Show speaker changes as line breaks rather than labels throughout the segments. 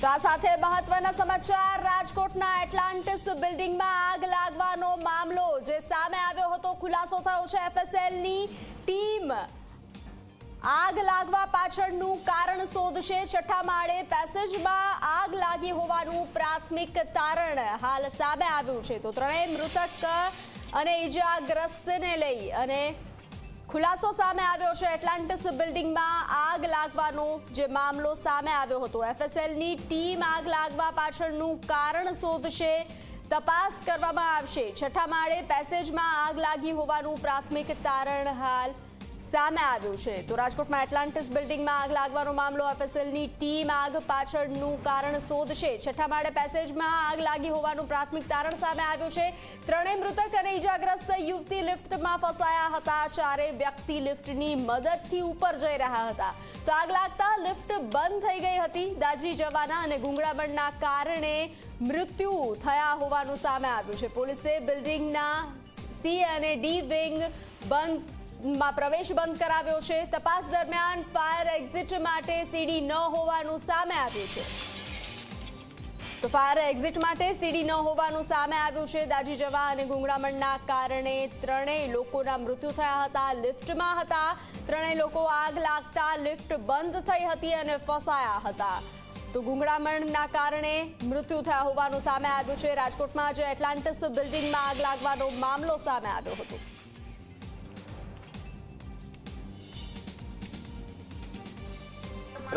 તો આ સાથે મહત્વના સમાચાર રાજકોટના એટલાન્ટિસ બિલ્ડિંગમાં આગ લાગવાનો મામલો જે સામે આવ્યો હતો ખુલાસો થયો છે એફએસએલની ટીમ આગ લાગવા પાછળનું કારણ શોધશે છઠ્ઠા માળે પેસેજમાં આગ લાગી હોવાનું પ્રાથમિક તારણ હાલ સામે આવ્યું છે તો ત્રણેય મૃતક અને ઈજાગ્રસ્તને લઈ અને ખુલાસો સામે આવ્યો છે એટલાન્ટિસ બિલ્ડિંગમાં આગ લાગવાનો જે મામલો સામે આવ્યો હતો એફએસએલની ટીમ આગ લાગવા પાછળનું કારણ શોધશે તપાસ કરવામાં આવશે છઠ્ઠા માળે પેસેજમાં આગ લાગી હોવાનું પ્રાથમિક તારણ હાલ સામે આવ્યું છે તો રાજકોટમાં એટલાન્ટિસ બિલ્ડિંગમાં આગ લાગવાનો મામલો એફએસએલની ટીમ આગ પાછળનું કારણ શોધશે છઠ્ઠા માળે પેસેજમાં આગ લાગી હોવાનું પ્રાથમિક તારણ સામે આવ્યું છે ત્રણેય મૃતક અને ઈજાગ્રસ્ત યુવતી લિફ્ટમાં ફસાયા હતા ચારે વ્યક્તિ લિફ્ટની મદદથી ઉપર જઈ રહ્યા હતા તો આગ લાગતા લિફ્ટ બંધ થઈ ગઈ હતી દાઝી જવાના અને ગુંગળામણના કારણે મૃત્યુ થયા હોવાનું સામે આવ્યું છે પોલીસે બિલ્ડિંગના સી અને ડી વિંગ માં પ્રવેશ બંધ કરાવ્યો છે તપાસ દરમિયાન ફાયર એક્ઝિટ માટે સીડી ન હોવાનું સામે આવ્યું છે તો ફાયર એક્ઝિટ માટે સીડી ન હોવાનું સામે આવ્યું છે દાઝી જવા અને ગુંગળામણના કારણે ત્રણેય લોકોના મૃત્યુ થયા હતા લિફ્ટમાં હતા ત્રણેય લોકો આગ લાગતા લિફ્ટ બંધ થઈ હતી અને ફસાયા હતા તો ગુંગળામણના કારણે મૃત્યુ થયા હોવાનું સામે આવ્યું છે રાજકોટમાં જે એટલાન્ટિસ બિલ્ડિંગમાં આગ લાગવાનો મામલો સામે આવ્યો હતો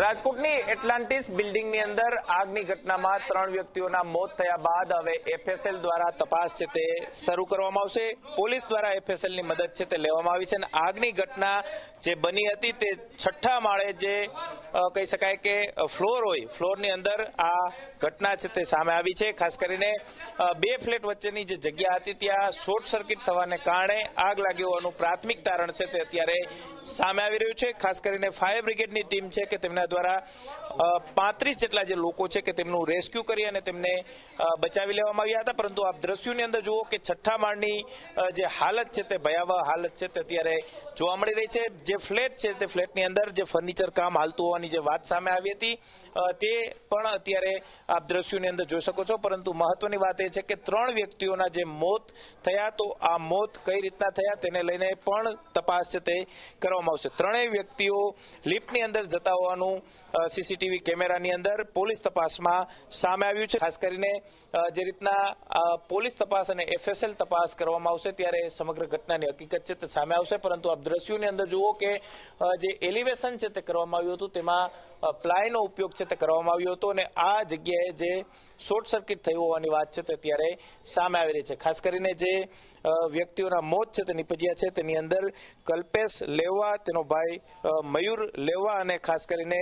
રાજકોટની એટલાન્ટિસ બિલ્ડિંગની અંદર આગની ઘટનામાં 3 વ્યક્તિઓના મોત થયા બાદ હવે એફએસએલ દ્વારા તપાસ છે તે શરૂ કરવામાં આવશે પોલીસ દ્વારા એફએસએલની મદદ છે તે લેવામાં આવી છે અને આગની ઘટના જે બની હતી તે છઠ્ઠા માળે જે કહી શકાય કે ફ્લોર હોય ફ્લોરની અંદર આ ઘટના છે તે સામે આવી છે ખાસ કરીને 2 ફ્લેટ વચ્ચેની જે જગ્યા હતી ત્યાં શોર્ટ સર્કિટ થવાને કારણે આગ લાગી હોવાનું પ્રાથમિક તારણ છે તે અત્યારે સામે આવી રહ્યું છે ખાસ કરીને ફાયર બ્રિગેડની ટીમ છે કે તેમના દ્વારા 35 જેટલા જે લોકો છે કે તેમનું રેસ્ક્યુ કરી અને તેમને બચાવી લેવામાં આવ્યા હતા પરંતુ આપ દ્રશ્યોની અંદર જુઓ કે છઠ્ઠા માળની જે હાલત છે તે ભયાવહ હાલત છે તે અત્યારે જોવા મળી રહી છે જે ફ્લેટ છે તે ફ્લેટની અંદર જે ફર્નિચર કામ હાલતું હોવાની જે વાત સામે આવી હતી તે પણ અત્યારે આપ દ્રશ્યોની અંદર જોઈ શકો છો પરંતુ મહત્વની વાત એ છે કે 3 વ્યક્તિઓના જે મોત થયા તો આ મોત કઈ રીતના થયા તેને લઈને પણ તપાસ છે તે કરવામાં આવશે ત્રણેય વ્યક્તિઓ લિફ્ટની અંદર જતા હોવાનું સીસીટીવી કેમેરાની અંદર પોલીસ તપાસમાં સામે આવ્યું છે ખાસ કરીને જે રીતના પોલીસ તપાસ અને એફએસએલ તપાસ કરવામાં આવશે ત્યારે સમગ્ર ઘટનાની હકીકત છે તે સામે આવશે પરંતુ આપ દ્રશ્યોની અંદર જુઓ કે જે એલિવેશન છે તે કરવામાં આવ્યું હતું તેમાં પ્લાયનો ઉપયોગ છે તે કરવામાં આવ્યો હતો અને આ જગ્યાએ જે શોર્ટ સર્કિટ થયું હોવાની વાત છે તે અત્યારે સામે આવી રહી છે ખાસ કરીને જે વ્યક્તિઓના મોત છે તે નિપજ્યા છે તેની અંદર કલ્પેશ લેવા તેનો ભાઈ મયુર લેવા અને ખાસ કરીને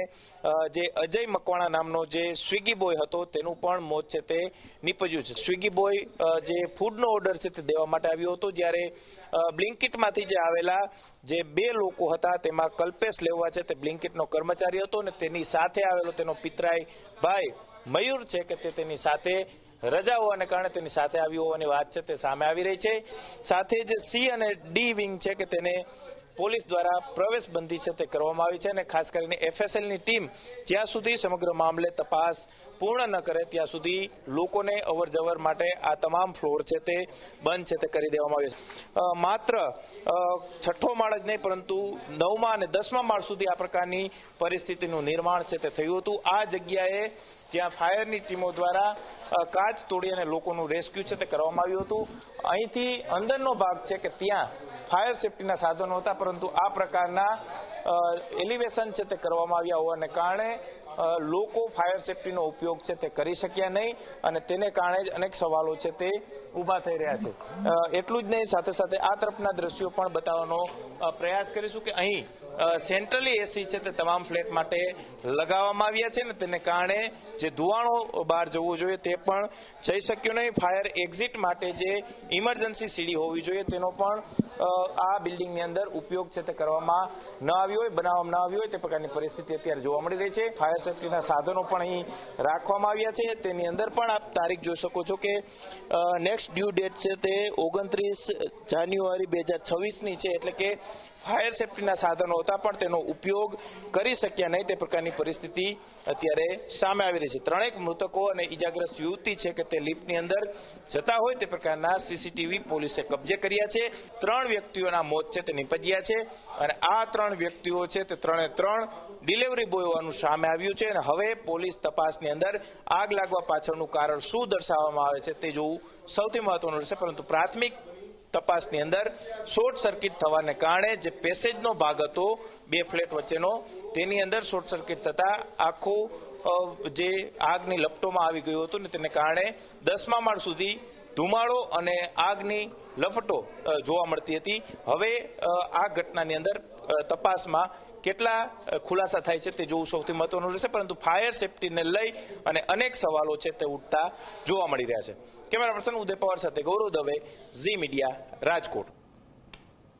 જે અજય મકવાણા નામનો જે સ્વિગી બોય હતો તેનું પણ મોત છે તે નિપજ્યું છે સ્વિગી બોય જે ફૂડનો ઓર્ડર છે તે દેવા માટે આવ્યો હતો જ્યારે બ્લિંકિટમાંથી જે આવેલા જે 2 લોકો હતા તેમાં કલ્પેશ લેવા છે તે બ્લિંકિટનો કર્મચારી હતો અને તેની સાથે આવેલો તેનો પિતરાઈ ભાઈ મયુર છે કે તે તેની સાથે રજા હોવાને કારણે તેની સાથે આવ્યો હોવાની વાત છે તે સામે આવી રહી છે સાથે જ સી અને ડી વિંગ છે કે તેને પોલીસ દ્વારા પ્રવેશ બંધી છે તે કરવામાં આવી છે અને ખાસ કરીને એફએસએલની ટીમ જ્યાં સુધી સમગ્ર મામલે તપાસ પૂર્ણ ન કરે ત્યાં સુધી લોકોને અવરજવર માટે આ તમામ ફ્લોર છે તે બંધ છે તે કરી દેવામાં આવ્યો છે માત્ર છઠ્ઠો માળ જ નહીં પરંતુ 9મા અને 10મા માળ સુધી આ પ્રકારની પરિસ્થિતિનું નિર્માણ છે તે થયું હતું આ જગ્યાએ જ્યાં ફાયરની ટીમો દ્વારા કાચ તોડી અને લોકોનું રેસ્ક્યુ છે તે કરવામાં આવ્યું હતું અહીંથી અંદરનો ભાગ છે કે ત્યાં ફાયર સેફટીના સાધનો હતા પરંતુ આ પ્રકારના એલિવેશન છે તે કરવામાં આવ્યા હોવાને કારણે લોકો ફાયર સેફટીનો ઉપયોગ છે તે કરી શક્યા નહીં અને તેને કારણે જ અનેક સવાલો છે તે ઊભા થઈ રહ્યા છે એટલું જ નહીં સાથે સાથે આ તરફના દ્રશ્યો પણ બતાવવાનો પ્રયાસ કરીશું કે અહીં સેન્ટ્રલી એસી છે તે તમામ ફ્લેટ માટે લગાવવામાં આવ્યા છે ને તેને કારણે જે ધુવાણો બહાર જવું જોઈએ તે પણ જઈ શક્યો નહીં ફાયર એક્ઝિટ માટે જે ઇમરજન્સી સીડી હોવી જોઈએ તેનો પણ આ બિલ્ડિંગની અંદર ઉપયોગ છે તે કરવામાં ન આવ્યો હોય બનાવવામાં ન આવ્યો હોય તે પ્રકારની પરિસ્થિતિ અત્યારે જોવા મળી રહી છે ફાયર સેફટીના સાધનો પણ અહીં રાખવામાં આવ્યા છે તેની અંદર પણ આપ તારીખ જોઈ શકો છો કે નેક્સ્ટ ડ્યુ ડેટ છે તે 29 જાન્યુઆરી 2026ની છે એટલે કે ફાયર સેફટીના સાધનો હતા પણ તેનો ઉપયોગ કરી શક્યા નહીં તે પ્રકારની પરિસ્થિતિ અત્યારે સામે આવી રહી છે. ત્રણેક મૃતકો અને ઈજાગ્રસ્ત યુવતી છે કે તે લિફ્ટની અંદર જતા હોય તે પ્રકારના સીસીટીવી પોલીસે કબજે કર્યા છે. 3 વ્યક્તિઓના મોત છે તે નિપજ્યા છે અને આ 3 વ્યક્તિઓ છે તે 3 ડિલિવરી બોય હોવાનું સામે આવ્યું છે અને હવે પોલીસ તપાસની અંદર આગ લાગવા પાછળનું કારણ શું દર્શાવવામાં આવે છે તે જોવું સૌથી મહત્વનું રહેશે. પરંતુ પ્રાથમિક તપાસની અંદર શોર્ટ સર્કિટ થવાને કારણે જે પેસેજનો ભાગ હતો 2 ફ્લેટ વચ્ચેનો તેની અંદર શોર્ટ સર્કિટ થતા આખો જે આગની લપટોમાં આવી ગયું હતું ને તેને કારણે 10મા માળ સુધી ધુમાડો અને આગની લપટો જોવા મળતી હતી. હવે આ ઘટનાની અંદર તપાસમાં કેટલા ખુલાસા થાય છે તે જોવું સૌથી મહત્વનું રહેશે. પરંતુ ફાયર સેફટીને લઈ અને અનેક સવાલો છે તે ઉઠતા જોવા મળી રહ્યા છે. કેમેરા પર્સન ઉદય પવાર સાથે ગૌરવ દવે, ઝી મીડિયા, રાજકોટ.